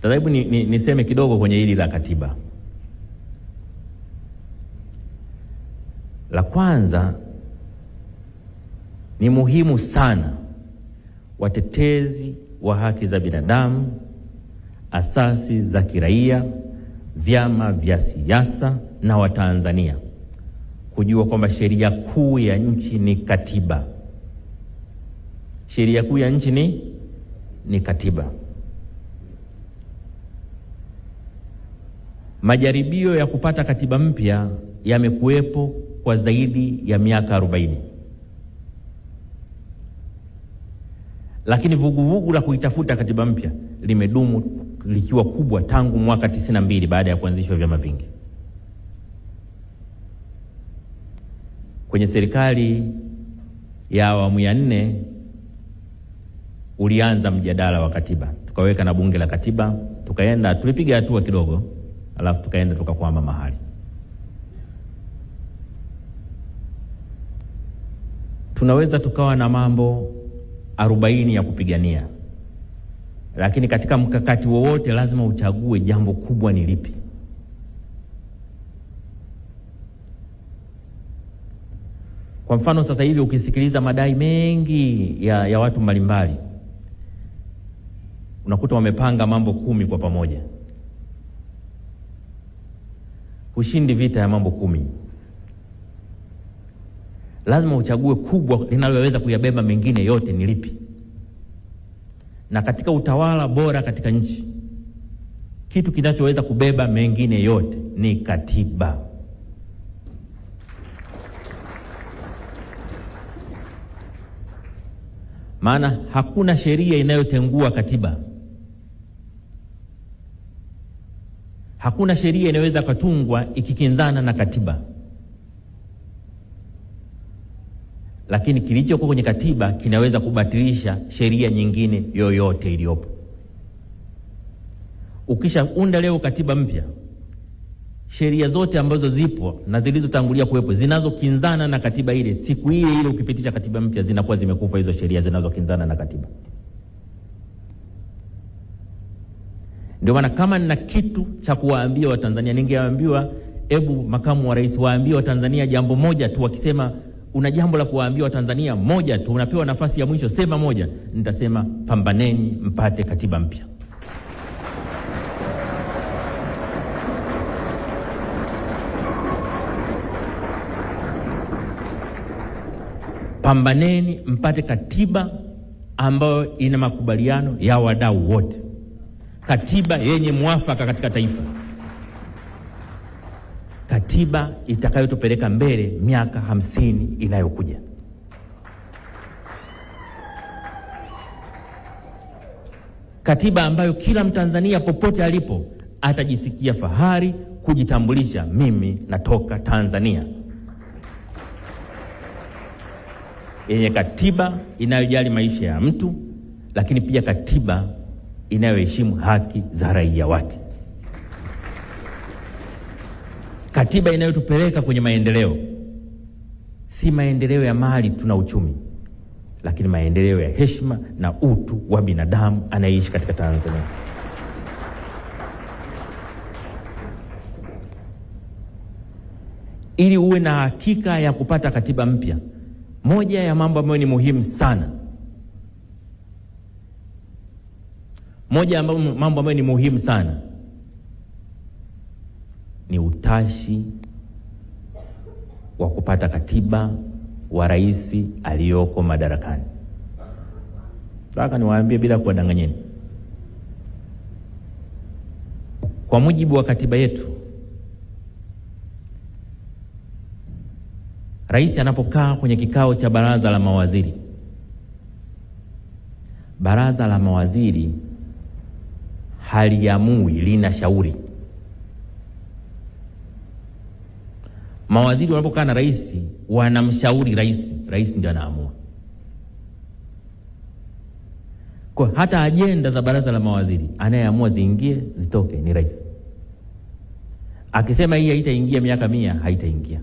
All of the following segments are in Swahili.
Sasa hebu niseme kidogo kwenye hili la katiba. La kwanza, ni muhimu sana watetezi wa haki za binadamu, asasi za kiraia, vyama vya siasa na Watanzania kujua kwamba sheria kuu ya nchi ni katiba. Sheria kuu ya nchi ni katiba. Majaribio ya kupata katiba mpya yamekuwepo kwa zaidi ya miaka 40. Lakini vuguvugu la kuitafuta katiba mpya limedumu likiwa kubwa tangu mwaka 92 baada ya kuanzishwa vyama vingi. Kwenye serikali ya awamu ya 4 ulianza mjadala wa katiba. Tukaweka na bunge la katiba, tulipiga hatua kidogo, alafu tukaenda tukakwama mahali. Tunaweza tukawa na mambo 40 ya kupigania, lakini katika mkakati wowote lazima uchague jambo kubwa ni lipi. Kwa mfano sasa hivi ukisikiliza madai mengi ya watu mbalimbali, unakuta wamepanga mambo 10 kwa pamoja. Ushindi vita ya mambo 10. Lazima uchague kubwa linaloweza kuyabeba mengine yote ni lipi. Na katika utawala bora katika nchi, kitu kinachoweza kubeba mengine yote ni katiba. Maana hakuna sheria inayotengua katiba. Hakuna sheria inaweza kutungwa ikikinzana na katiba. Lakini kilichokuwa kwenye katiba kinaweza kubatilisha sheria nyingine yoyote iliyopo. Ukishaunda leo katiba mpya, sheria zote ambazo zipo na zilizotangulia kuwepo zinazokinzana na katiba ile, siku ile ukipitisha katiba mpya zinakuwa zimekufa hizo sheria zinazokinzana na katiba. Ndio maana kama nina kitu cha kuwaambia Watanzania, ningewaambiwa hebu makamu wa rais waambie Watanzania jambo moja tu. Wakisema una jambo la kuwaambia Watanzania moja tu, unapewa nafasi ya mwisho, sema moja, nitasema pambaneni mpate katiba mpya. Pambaneni mpate katiba ambayo ina makubaliano ya wadau wote. Katiba yenye mwafaka katika taifa. Katiba itakayotupeleka mbele miaka 50 inayokuja. Katiba ambayo kila Mtanzania popote alipo atajisikia fahari kujitambulisha, mimi natoka Tanzania. Yenye katiba inayojali maisha ya mtu, lakini pia katiba inayoheshimu haki za raia wake. Katiba inayotupeleka kwenye maendeleo. Si maendeleo ya mali tuna uchumi, lakini maendeleo ya heshima na utu wa binadamu anayeishi katika Tanzania. Ili uwe na hakika ya kupata katiba mpya, moja ya mambo ambayo ni muhimu sana, mambo ambayo ni muhimu sana ni utashi wa kupata katiba wa rais aliyoko madarakani. Sasa niwaambie bila kuwadanganyeni, kwa mujibu wa katiba yetu, rais anapokaa kwenye kikao cha baraza la mawaziri, baraza la mawaziri haliamui, linashauri. Mawaziri wanapokaa na rais wanamshauri rais, rais ndiye anaamua. Kwa hata ajenda za baraza la mawaziri anayeamua ziingie zitoke ni rais. Akisema hii haitaingia miaka 100, haitaingia.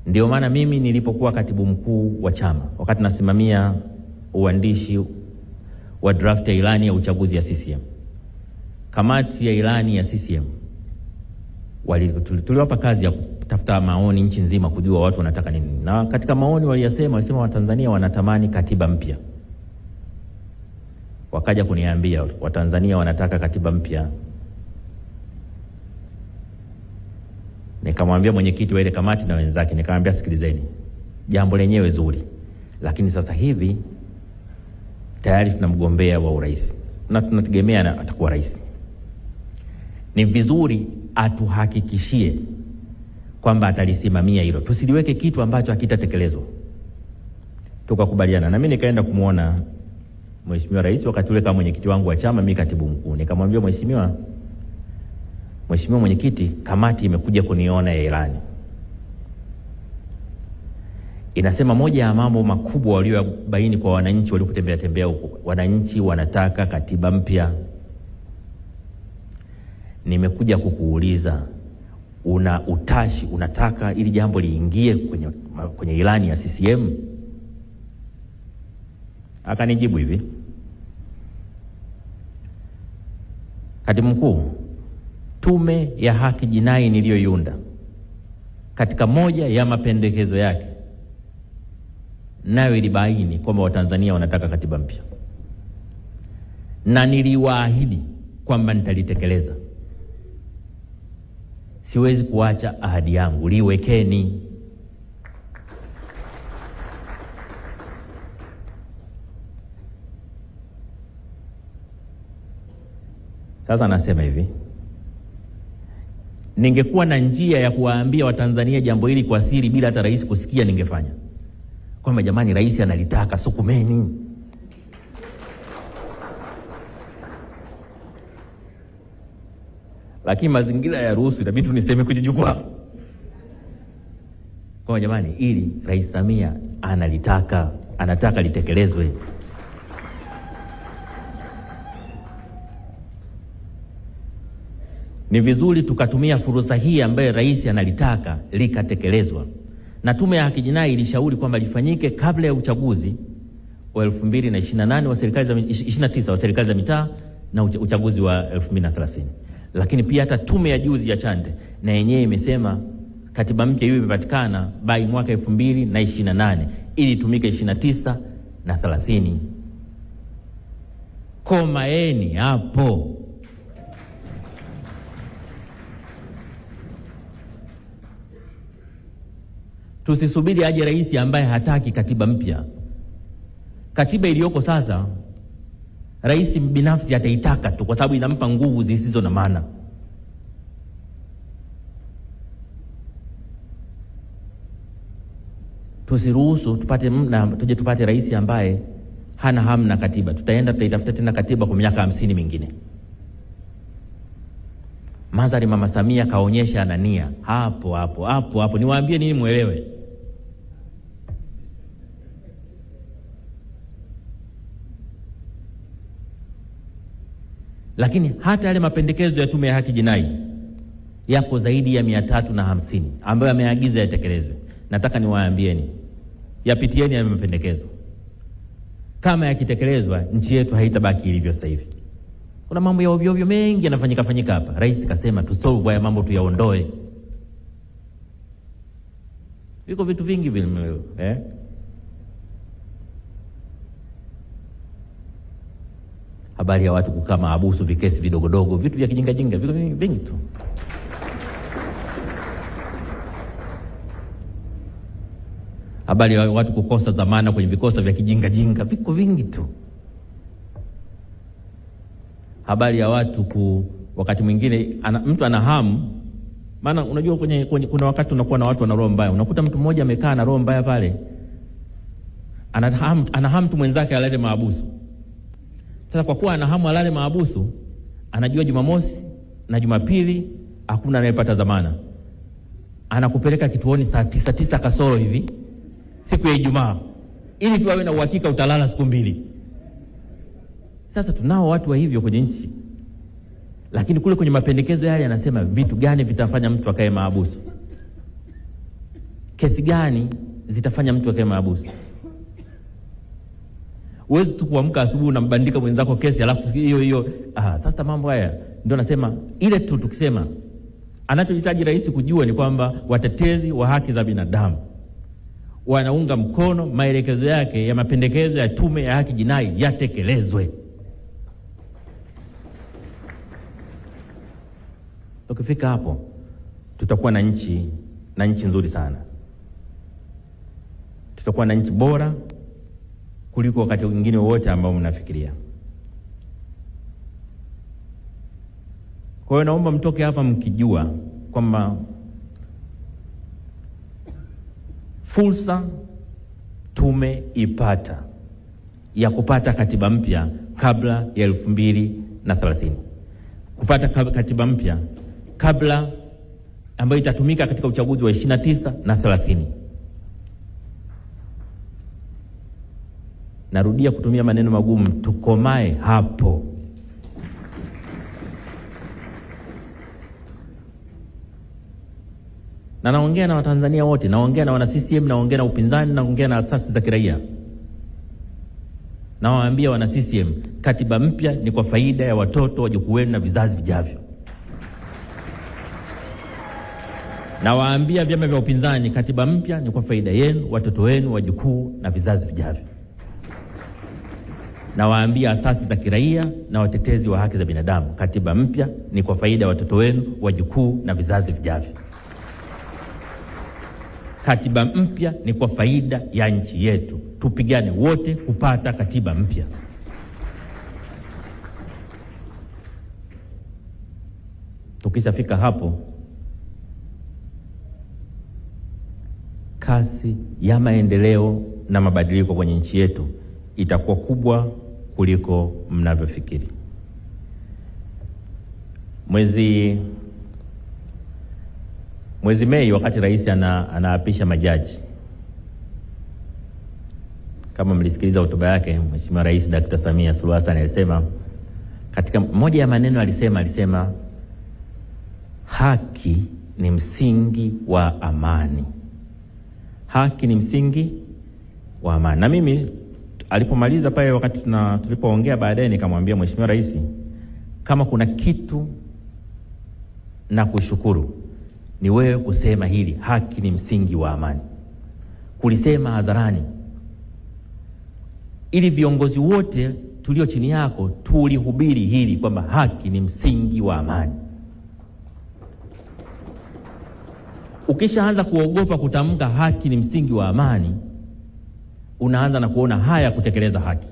Ndio maana mimi nilipokuwa katibu mkuu wa chama, wakati nasimamia uandishi wa draft ya ilani ya uchaguzi ya CCM. Kamati ya ilani ya CCM tuliwapa kazi ya kutafuta maoni nchi nzima kujua watu wanataka nini. Na katika maoni walisema Watanzania wanatamani katiba mpya. Wakaja kuniambia Watanzania wanataka katiba mpya. Nikamwambia mwenyekiti wa ile kamati na wenzake, nikamwambia sikilizeni, jambo lenyewe zuri, lakini sasa hivi tayari tuna mgombea wa urais na tunategemea atakuwa rais. Ni vizuri atuhakikishie kwamba atalisimamia hilo, tusiliweke kitu ambacho hakitatekelezwa. Tukakubaliana, na mimi nikaenda kumuona Mheshimiwa Rais wakati ule kama mwenyekiti wangu wa chama, mimi katibu mkuu. Nikamwambia Mheshimiwa mwenyekiti, kamati imekuja kuniona ya ilani. Inasema moja ya mambo makubwa waliobaini kwa wananchi walipotembea huko, wananchi wanataka katiba mpya. Nimekuja kukuuliza, una utashi, unataka ili jambo liingie kwenye ilani ya CCM? Akanijibu hivi, katibu mkuu, Tume ya Haki Jinai niliyoiunda katika moja ya mapendekezo yake nayo ilibaini kwamba Watanzania wanataka katiba mpya, na niliwaahidi kwamba nitalitekeleza. Siwezi kuacha ahadi yangu, liwekeni. Sasa nasema hivi, ningekuwa na njia ya kuwaambia Watanzania jambo hili kwa siri bila hata rais kusikia, ningefanya kwamba jamani, rais analitaka, sukumeni. Lakini mazingira ya ruhusu, itabidi tuniseme kwenye jukwaa kwa jamani, ili Rais Samia analitaka, anataka litekelezwe. Ni vizuri tukatumia fursa hii ambaye rais analitaka likatekelezwa. Na Tume ya Haki Jinai ilishauri kwamba lifanyike kabla ya uchaguzi wa 2028 wa serikali za 29 wa serikali za mitaa na uchaguzi wa 2030. Lakini pia hata tume ya juzi ya Chande na yenyewe imesema katiba mpya hiyo imepatikana by mwaka 2028 ili itumike 29 na 30. Komaeni hapo. Tusisubiri aje rais ambaye hataki katiba mpya. Katiba iliyoko sasa rais binafsi ataitaka tu kwa sababu inampa nguvu zisizo na maana. Tusiruhusu tupate rais ambaye hana hamu na katiba. Tutaitafuta tena katiba kwa miaka 50 mingine. Mazari Mama Samia kaonyesha anania hapo. Niwaambie nini muelewe? Lakini hata yale mapendekezo ya Tume ya Haki Jinai yako zaidi ya 350 ambayo ameagiza yatekelezwe. Nataka niwaambieni, yapitieni yale mapendekezo. Kama yakitekelezwa, nchi yetu haitabaki ilivyo sasa hivi. Kuna mambo ya ovyo mengi yanafanyika hapa. Rais kasema tusolve haya mambo, tuyaondoe. Viko vitu vingi vile habari ya watu kukaa mahabusu, vikesi vidogodogo, vitu vya kijinga, viko vingi tu. Habari ya watu kukosa dhamana kwenye vikosa vya kijinga, viko vingi tu. Habari ya watu wakati mwingine mtu ana hamu, maana unajua kuna wakati unakuwa na watu wana roho mbaya. Unakuta mtu mmoja amekaa na roho mbaya pale, ana hamu tu mwenzake alale mahabusu. Sasa kwa kuwa ana hamu alale mahabusu, anajua Jumamosi na Jumapili hakuna anayepata dhamana, anakupeleka kituoni saa 9 kasoro hivi siku ya Ijumaa ili tu awe na uhakika utalala siku 2. Sasa tunao watu wa hivyo kwenye nchi. Lakini kule kwenye mapendekezo yale yanasema vitu gani vitafanya mtu akae mahabusu, kesi gani zitafanya mtu akae mahabusu. Huwezi tu kuamka asubuhi unambandika mwenzako kesi alafu hiyo. Sasa mambo haya ndio nasema ile tu tukisema anachohitaji rais kujua ni kwamba watetezi wa haki za binadamu wanaunga mkono maelekezo yake ya mapendekezo ya tume ya haki jinai yatekelezwe. Tukifika hapo tutakuwa na nchi nzuri sana. Tutakuwa na nchi bora kuliko wakati mwingine wote ambao mnafikiria. Kwa hiyo naomba mtoke hapa mkijua kwamba fursa tumeipata ya kupata katiba mpya kabla ya 2030. Kupata katiba mpya kabla ambayo itatumika katika uchaguzi wa 29 na 30. Narudia kutumia maneno magumu, tukomae hapo. Na naongea na Watanzania wote, naongea na wana CCM, naongea na upinzani, naongea na asasi za kiraia. Nawaambia wana CCM, katiba mpya ni kwa faida ya watoto, wajukuu wenu na vizazi vijavyo. Nawaambia vyama vya upinzani, katiba mpya ni kwa faida yenu, watoto wenu, wajukuu na vizazi vijavyo. Nawaambia asasi za kiraia na watetezi wa haki za binadamu, katiba mpya ni kwa faida ya watoto wenu, wajukuu na vizazi vijavyo. Katiba mpya ni kwa faida ya nchi yetu. Tupigane wote kupata katiba mpya. Tukishafika hapo, kasi ya maendeleo na mabadiliko kwenye nchi yetu itakuwa kubwa kuliko mnavyofikiri. Mwezi Mei, wakati rais anaapisha majaji, kama mlisikiliza hotuba yake, Mheshimiwa Rais Dr. Samia Suluhu Hassan alisema, katika moja ya maneno alisema haki ni msingi wa amani. Haki ni msingi wa amani. Na mimi alipomaliza pale, wakati tulipoongea baadaye, nikamwambia Mheshimiwa Rais, kama kuna kitu na kushukuru ni wewe kusema hili, haki ni msingi wa amani. Kulisema hadharani, ili viongozi wote tulio chini yako tulihubiri hili kwamba haki ni msingi wa amani. Ukishaanza kuogopa kutamka haki ni msingi wa amani, unaanza na kuona haya kutekeleza haki.